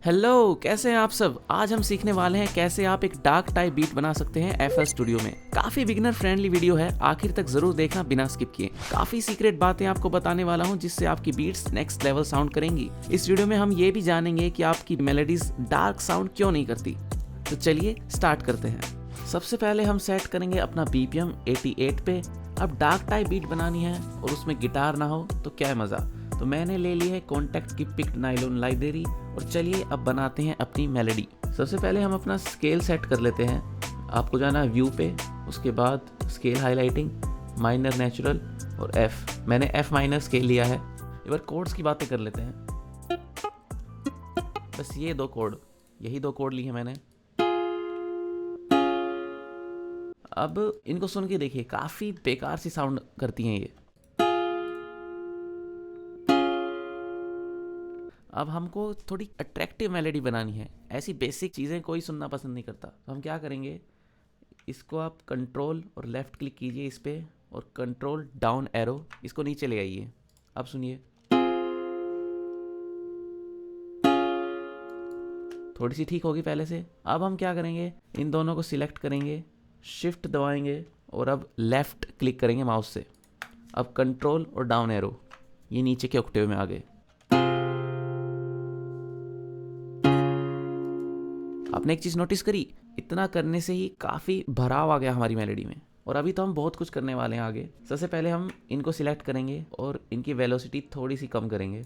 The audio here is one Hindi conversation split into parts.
हेलो, कैसे हैं आप सब। आज हम सीखने वाले हैं कैसे आप एक डार्क टाइप बीट बना सकते हैं FL स्टूडियो में। काफी बिगिनर फ्रेंडली वीडियो है, आखिर तक जरूर देखना बिना स्किप किए। काफी सीक्रेट बातें आपको बताने वाला हूं जिससे आपकी बीट्स नेक्स्ट लेवल साउंड करेंगी। इस वीडियो में हम ये भी जानेंगे कि आपकी मेलोडीज डार्क साउंड क्यों नहीं करती। तो चलिए स्टार्ट करते हैं। सबसे पहले हम सेट करेंगे अपना BPM 88 पे। अब डार्क टाइप बीट बनानी है और उसमें गिटार ना हो तो क्या है मजा। तो मैंने ले ली है कॉन्टेक्ट की पिक्ड नाइलॉन लाइब्रेरी और चलिए अब बनाते हैं अपनी मेलोडी। सबसे पहले हम अपना स्केल सेट कर लेते हैं। आपको जाना है व्यू पे, उसके बाद स्केल हाईलाइटिंग, माइनर नेचुरल और F। मैंने F माइनर स्केल लिया है। एक बार कोड्स की बातें कर लेते हैं। बस ये दो कोड, यही दो कोड लिए हैं मैंने। अब इनको सुन के देखिए, काफी बेकार सी साउंड करती हैं ये। अब हमको थोड़ी अट्रैक्टिव मेलोडी बनानी है। ऐसी बेसिक चीज़ें कोई सुनना पसंद नहीं करता। तो हम क्या करेंगे, इसको आप कंट्रोल और लेफ़्ट क्लिक कीजिए इस पर और कंट्रोल डाउन एरो, इसको नीचे ले आइए। अब सुनिए, थोड़ी सी ठीक होगी पहले से। अब हम क्या करेंगे, इन दोनों को सिलेक्ट करेंगे, शिफ्ट दबाएंगे और अब लेफ़्ट क्लिक करेंगे माउस से। अब कंट्रोल और डाउन एरो, ये नीचे के ऑक्टेव में आ गए। आपने एक चीज़ नोटिस करी, इतना करने से ही काफ़ी भराव आ गया हमारी मेलोडी में। और अभी तो हम बहुत कुछ करने वाले हैं आगे। सबसे पहले हम इनको सिलेक्ट करेंगे और इनकी वेलोसिटी थोड़ी सी कम करेंगे।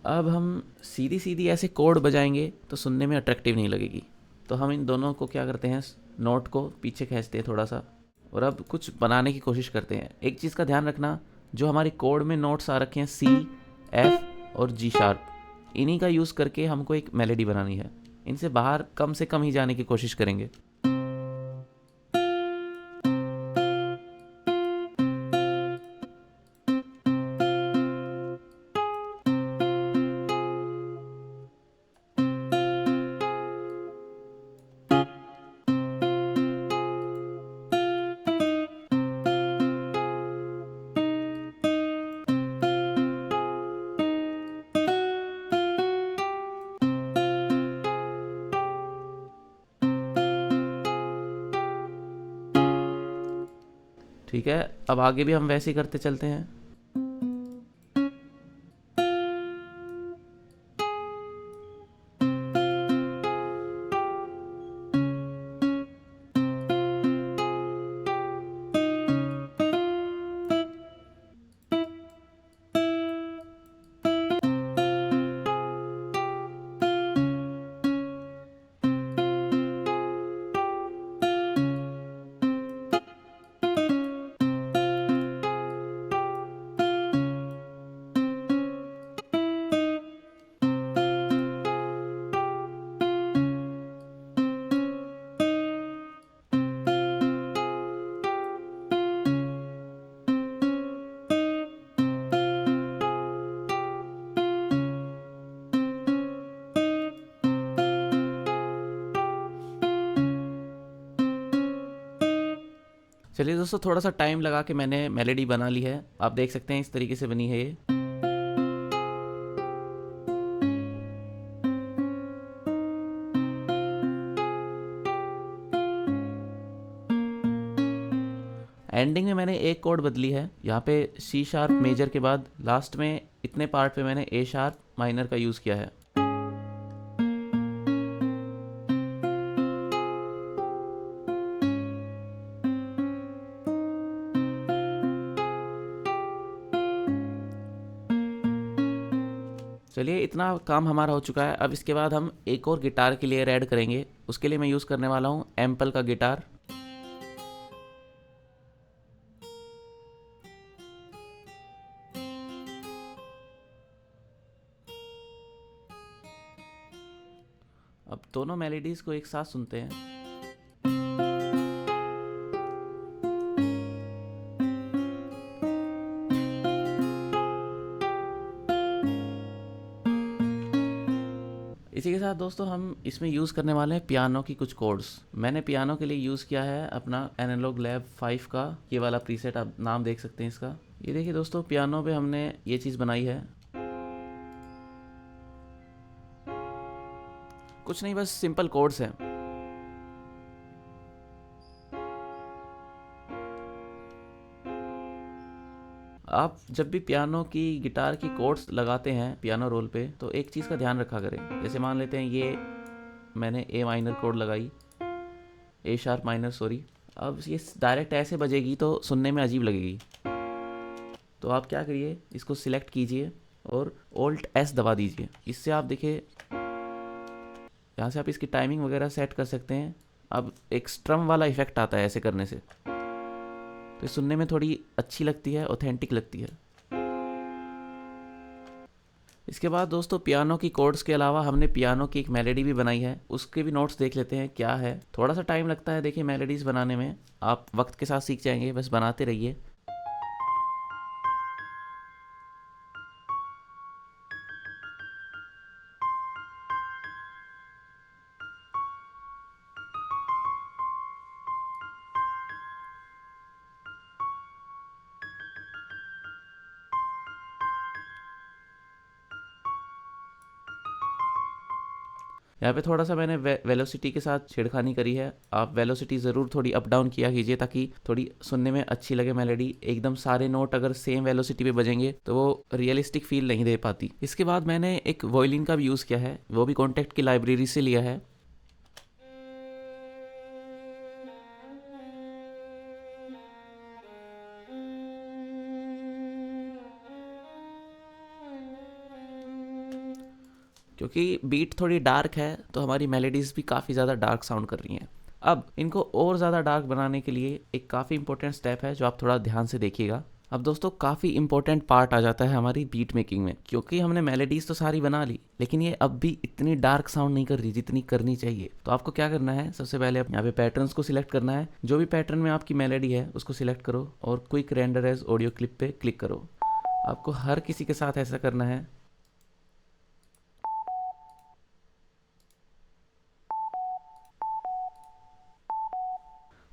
अब हम सीधी सीधी ऐसे कोड बजाएंगे तो सुनने में अट्रैक्टिव नहीं लगेगी। तो हम इन दोनों को क्या करते हैं, नोट को पीछे खींचते हैं थोड़ा सा और अब कुछ बनाने की कोशिश करते हैं। एक चीज़ का ध्यान रखना, जो हमारी कोड में नोट्स आ रखे हैं C, F और G शार्प, इन्हीं का यूज़ करके हमको एक मेलोडी बनानी है। इनसे बाहर कम से कम ही जाने की कोशिश करेंगे। ठीक है, अब आगे भी हम वैसे ही करते चलते हैं। चलिए दोस्तों, थोड़ा सा टाइम लगा के मैंने मेलोडी बना ली है। आप देख सकते हैं इस तरीके से बनी है ये। एंडिंग में मैंने एक कोड बदली है। यहाँ पे C शार्प मेजर के बाद लास्ट में इतने पार्ट पे मैंने A शार्प माइनर का यूज़ किया है। चलिए, इतना काम हमारा हो चुका है। अब इसके बाद हम एक और गिटार के लिए ऐड करेंगे। उसके लिए मैं यूज़ करने वाला हूँ एम्पल का गिटार। अब दोनों मेलोडीज को एक साथ सुनते हैं। इसी के साथ दोस्तों हम इसमें यूज़ करने वाले हैं पियानो की कुछ कोड्स। मैंने पियानो के लिए यूज़ किया है अपना एनालॉग लैब 5 का ये वाला प्रीसेट। आप नाम देख सकते हैं इसका, ये देखिए दोस्तों, पियानो पे हमने ये चीज़ बनाई है। कुछ नहीं, बस सिंपल कोड्स हैं। आप जब भी पियानो की गिटार की कोड्स लगाते हैं पियानो रोल पे, तो एक चीज़ का ध्यान रखा करें। जैसे मान लेते हैं ये मैंने ए माइनर कोड लगाई, ए शार्प माइनर सॉरी। अब ये डायरेक्ट ऐसे बजेगी तो सुनने में अजीब लगेगी। तो आप क्या करिए, इसको सिलेक्ट कीजिए और Alt S दबा दीजिए। इससे आप देखिए, यहाँ से आप इसकी टाइमिंग वगैरह सेट कर सकते हैं। अब एक स्ट्रम वाला इफेक्ट आता है ऐसे करने से, तो ये सुनने में थोड़ी अच्छी लगती है, ऑथेंटिक लगती है। इसके बाद दोस्तों, पियानो की कोड्स के अलावा हमने पियानो की एक मेलोडी भी बनाई है। उसके भी नोट्स देख लेते हैं क्या है। थोड़ा सा टाइम लगता है देखिए मेलोडीज़ बनाने में, आप वक्त के साथ सीख जाएंगे, बस बनाते रहिए। यहाँ पे थोड़ा सा मैंने वेलोसिटी के साथ छेड़खानी करी है। आप वेलोसिटी ज़रूर थोड़ी अप डाउन किया कीजिए, ताकि थोड़ी सुनने में अच्छी लगे मेलोडी। एकदम सारे नोट अगर सेम वेलोसिटी पे बजेंगे तो वो रियलिस्टिक फील नहीं दे पाती। इसके बाद मैंने एक वॉयलिन का भी यूज़ किया है, वो भी कॉन्टेक्ट की लाइब्रेरी से लिया है। क्योंकि बीट थोड़ी डार्क है तो हमारी मेलोडीज़ भी काफ़ी ज़्यादा डार्क साउंड कर रही हैं। अब इनको और ज़्यादा डार्क बनाने के लिए एक काफ़ी इंपॉर्टेंट स्टेप है जो आप थोड़ा ध्यान से देखिएगा। अब दोस्तों, काफ़ी इंपॉर्टेंट पार्ट आ जाता है हमारी बीट मेकिंग में, क्योंकि हमने मेलोडीज़ तो सारी बना ली, लेकिन ये अब भी इतनी डार्क साउंड नहीं कर रही जितनी करनी चाहिए। तो आपको क्या करना है, सबसे पहले यहाँ पे पैटर्न्स को सिलेक्ट करना है। जो भी पैटर्न में आपकी मेलोडी है उसको सिलेक्ट करो और quick render as audio clip पे क्लिक करो। आपको हर किसी के साथ ऐसा करना है।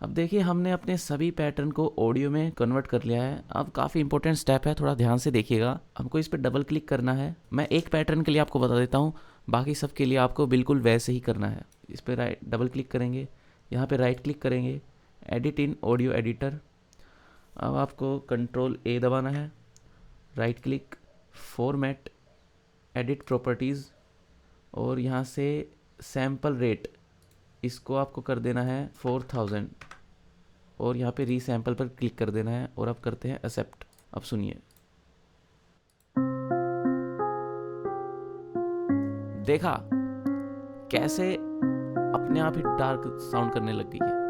अब देखिए, हमने अपने सभी पैटर्न को ऑडियो में कन्वर्ट कर लिया है। अब काफ़ी इंपॉर्टेंट स्टेप है, थोड़ा ध्यान से देखिएगा। हमको इस पर डबल क्लिक करना है। मैं एक पैटर्न के लिए आपको बता देता हूँ, बाकी सब के लिए आपको बिल्कुल वैसे ही करना है। इस पर राइट डबल क्लिक करेंगे, यहाँ पे राइट क्लिक करेंगे, एडिट इन ऑडियो एडिटर। अब आपको Ctrl+A दबाना है, right click, format, edit properties, और यहाँ से सैम्पल रेट इसको आपको कर देना है 4000, और यहाँ पे रीसैम्पल पर क्लिक कर देना है, और अब करते हैं एक्सेप्ट। अब सुनिए, देखा कैसे अपने आप ही डार्क साउंड करने लग गई है।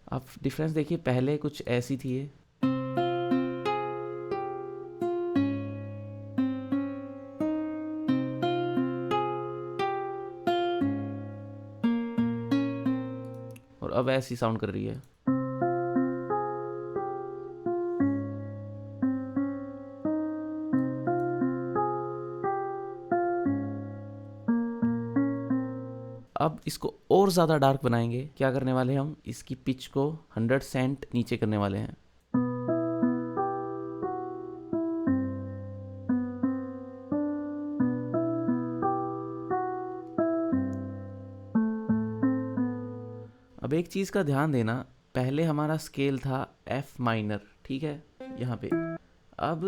आप डिफरेंस देखिए, पहले कुछ ऐसी थी ये। और अब ऐसी साउंड कर रही है। अब इसको और ज़्यादा डार्क बनाएंगे। क्या करने वाले हैं, हम इसकी पिच को 100 सेंट नीचे करने वाले हैं। अब एक चीज़ का ध्यान देना, पहले हमारा स्केल था F माइनर, ठीक है, यहाँ पे। अब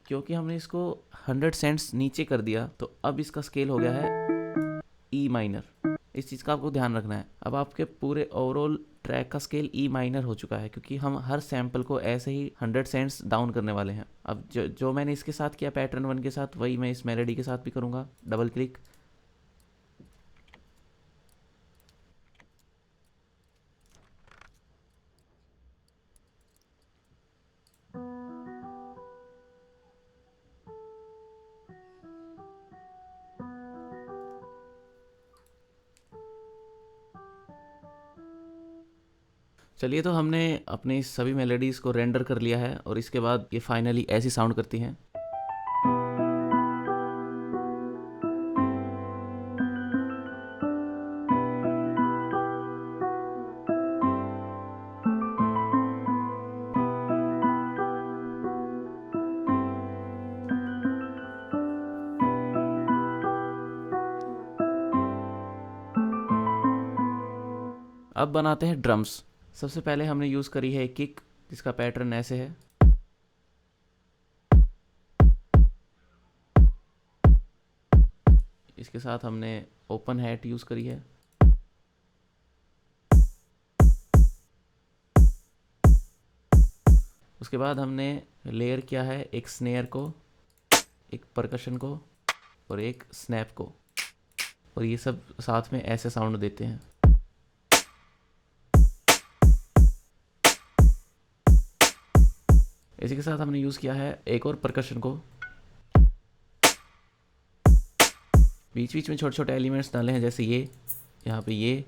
क्योंकि हमने इसको 100 सेंट्स नीचे कर दिया, तो अब इसका स्केल हो गया है E माइनर। इस चीज़ का आपको ध्यान रखना है। अब आपके पूरे ओवरऑल ट्रैक का स्केल E माइनर हो चुका है, क्योंकि हम हर सैम्पल को ऐसे ही 100 सेंट्स डाउन करने वाले हैं। अब जो मैंने इसके साथ किया पैटर्न 1 के साथ, वही मैं इस मेलोडी के साथ भी करूँगा। डबल क्लिक, चलिए, तो हमने अपने सभी मेलोडीज़ को रेंडर कर लिया है, और इसके बाद ये फाइनली ऐसी साउंड करती हैं। अब बनाते हैं ड्रम्स। सबसे पहले हमने यूज़ करी है एक किक जिसका पैटर्न ऐसे है। इसके साथ हमने ओपन हैट यूज़ करी है। उसके बाद हमने लेयर किया है एक स्नेयर को, एक परकशन को और एक स्नैप को, और ये सब साथ में ऐसे साउंड देते हैं। इसी के साथ हमने यूज़ किया है एक और परकशन को। बीच बीच में छोटे छोटे एलिमेंट्स डाले हैं, जैसे ये यहाँ पे ये।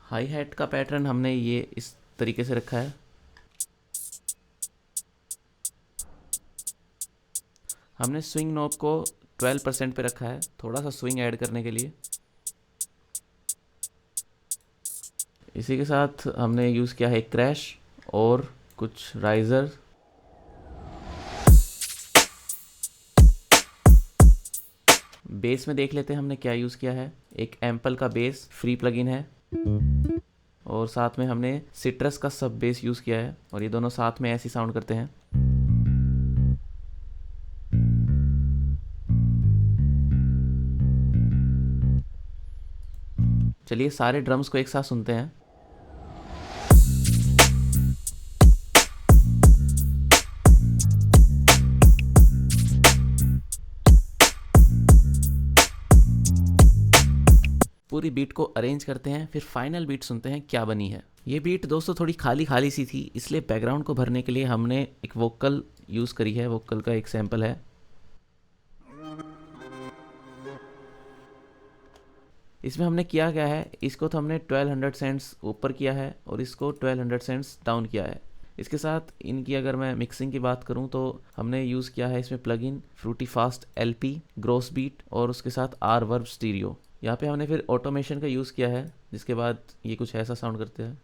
हाई हैट का पैटर्न हमने ये इस तरीके से रखा है। हमने स्विंग नॉब को 12% पे रखा है, थोड़ा सा स्विंग ऐड करने के लिए। इसी के साथ हमने यूज़ किया है क्रैश और कुछ राइजर। बेस में देख लेते हैं हमने क्या यूज़ किया है। एक एम्पल का बेस फ्री प्लगइन है और साथ में हमने सिट्रस का सब बेस यूज़ किया है, और ये दोनों साथ में ऐसी साउंड करते हैं। चलिए सारे ड्रम्स को एक साथ सुनते हैं। पूरी बीट को अरेंज करते हैं, फिर फाइनल बीट सुनते हैं क्या बनी है। ये बीट दोस्तों थोड़ी खाली खाली सी थी, इसलिए बैकग्राउंड को भरने के लिए हमने एक वोकल यूज़ करी है। वोकल का एक सैंपल है। इसमें हमने किया क्या है, इसको तो हमने 1200 सेंट्स ऊपर किया है और इसको 1200 सेंट्स डाउन किया है। इसके साथ इनकी अगर मैं मिक्सिंग की बात करूं तो हमने यूज़ किया है इसमें plugin Fruity Fast LP, Gross Beat और उसके साथ आर वर्ब स्टीरियो। यहाँ पे हमने फिर ऑटोमेशन का यूज़ किया है, जिसके बाद ये कुछ ऐसा साउंड करते हैं।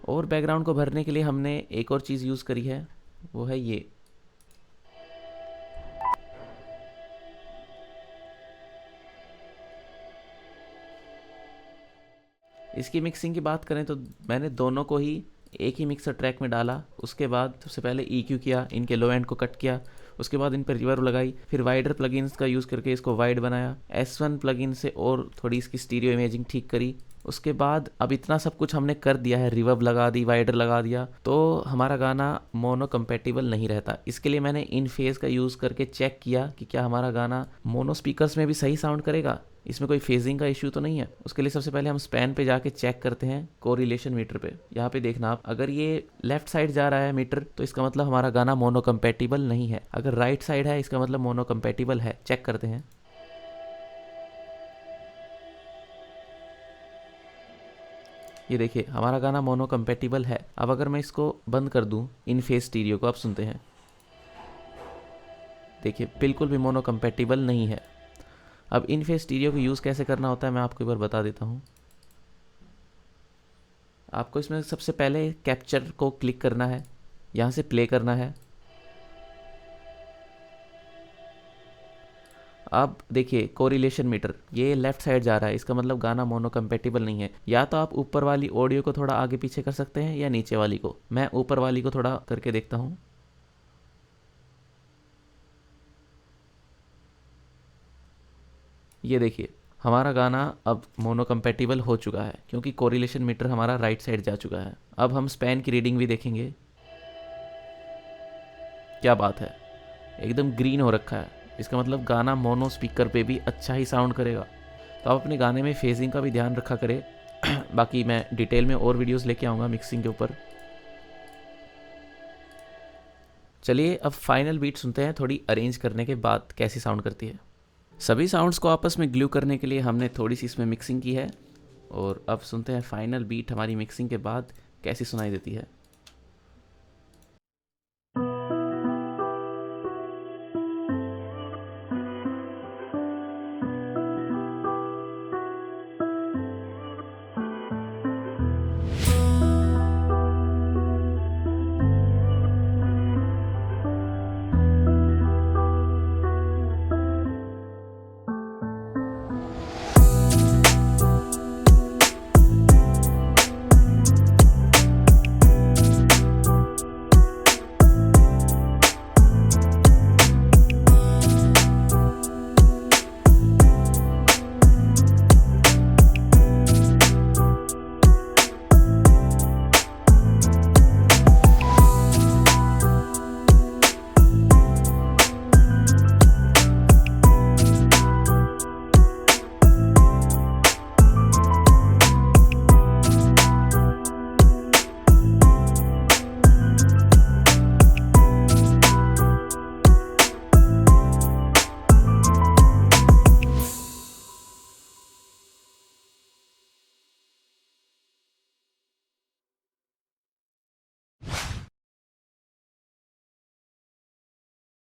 और बैकग्राउंड को भरने के लिए हमने एक और चीज़ यूज़ करी है, वो है ये। इसकी मिक्सिंग की बात करें तो मैंने दोनों को ही एक ही मिक्सर ट्रैक में डाला। उसके बाद सबसे पहले EQ किया, इनके लो एंड को कट किया। उसके बाद इन पर रिवर्ब लगाई, फिर वाइडर प्लगइन्स का यूज़ करके इसको वाइड बनाया। S1 प्लगइन से और थोड़ी इसकी स्टीरियो इमेजिंग ठीक करी। उसके बाद अब इतना सब कुछ हमने कर दिया है, रिवर्ब लगा दी, वाइडर लगा दिया, तो हमारा गाना मोनो कंपेटिबल नहीं रहता। इसके लिए मैंने इन फेज का यूज़ करके चेक किया कि क्या हमारा गाना मोनो स्पीकर्स में भी सही साउंड करेगा, इसमें कोई फेजिंग का इश्यू तो नहीं है। उसके लिए सबसे पहले हम स्पैन पे जाके चेक करते हैं कोरिलेशन मीटर पे। यहाँ पे देखना आप, अगर ये लेफ्ट साइड जा रहा है मीटर तो इसका मतलब हमारा गाना मोनो कंपेटिबल नहीं है। अगर राइट साइड है इसका मतलब मोनो कंपेटिबल है। चेक करते हैं। ये देखिए हमारा गाना मोनो कंपेटिबल है। अब अगर मैं इसको बंद कर दूं इन फेज स्टीरियो को, अब सुनते हैं। देखिए बिल्कुल भी मोनो कंपेटिबल नहीं है। अब इन फेज स्टीरियो को यूज़ कैसे करना होता है मैं आपको एक बार बता देता हूँ। आपको इसमें सबसे पहले कैप्चर को क्लिक करना है, यहाँ से प्ले करना है। अब देखिए कोरिलेशन मीटर ये लेफ्ट साइड जा रहा है, इसका मतलब गाना मोनो कंपेटिबल नहीं है। या तो आप ऊपर वाली ऑडियो को थोड़ा आगे पीछे कर सकते हैं या नीचे वाली को। मैं ऊपर वाली को थोड़ा करके देखता हूँ। ये देखिए हमारा गाना अब मोनो कंपेटिबल हो चुका है, क्योंकि कोरिलेशन मीटर हमारा राइट साइड जा चुका है। अब हम स्पैन की रीडिंग भी देखेंगे। क्या बात है, एकदम ग्रीन हो रखा है। इसका मतलब गाना मोनो स्पीकर पे भी अच्छा ही साउंड करेगा। तो आप अपने गाने में फेजिंग का भी ध्यान रखा करें। बाकी मैं डिटेल में और वीडियोस लेके आऊँगा मिक्सिंग के ऊपर। चलिए अब फाइनल बीट सुनते हैं, थोड़ी अरेंज करने के बाद कैसी साउंड करती है। सभी साउंड्स को आपस में ग्लू करने के लिए हमने थोड़ी सी इसमें मिक्सिंग की है, और अब सुनते हैं फाइनल बीट हमारी मिक्सिंग के बाद कैसी सुनाई देती है।